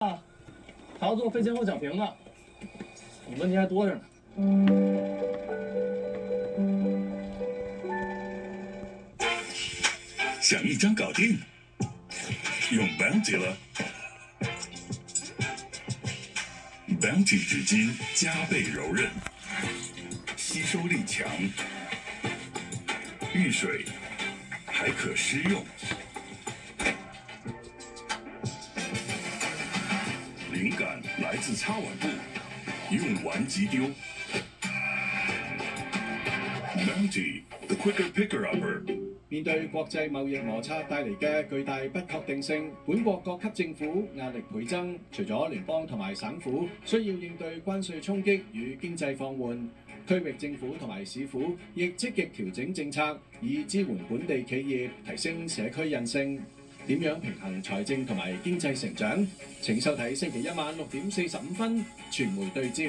还要做非前后讲评呢，你问题还多着呢。想一张搞定，用 Bounty 了。Bounty 纸巾加倍柔韧，吸收力强，遇水还可湿用。灵感来自擦碗布，用完即丢。Bounty the quicker picker upper。面對國際貿易摩擦帶嚟嘅巨大不確定性，本國各級政府壓力倍增。除咗聯邦同埋省府需要應對關稅衝擊與經濟放緩，區域政府同埋市府亦積極調整政策，以支援本地企業提升社區韌性。點樣平衡財政同埋經濟成長？請收睇星期一晚6點45分，傳媒對焦。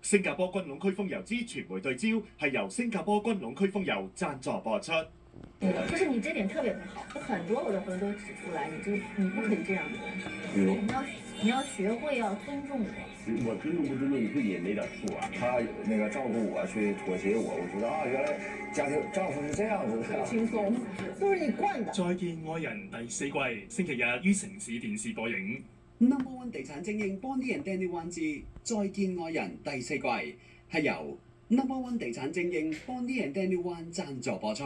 新加坡軍龍區風油之傳媒對焦係由新加坡軍龍區風油贊助播出。就是你這點特別不好，很多我的朋友都指出來，你不可以這樣子。你要學會要尊重我。我尊重不尊重，你自己也沒點數啊。他那個照顧我，去妥協我，我覺得啊，原來家庭丈夫是這樣子的。輕鬆，都是你慣的。再見愛人第4季，星期日於城市電視播映。Number One 地產精英 Bonnie and Danny Wan 之《再見愛人》第4季係由 Number One 地產精英 Bonnie and Danny Wan 贊助播出。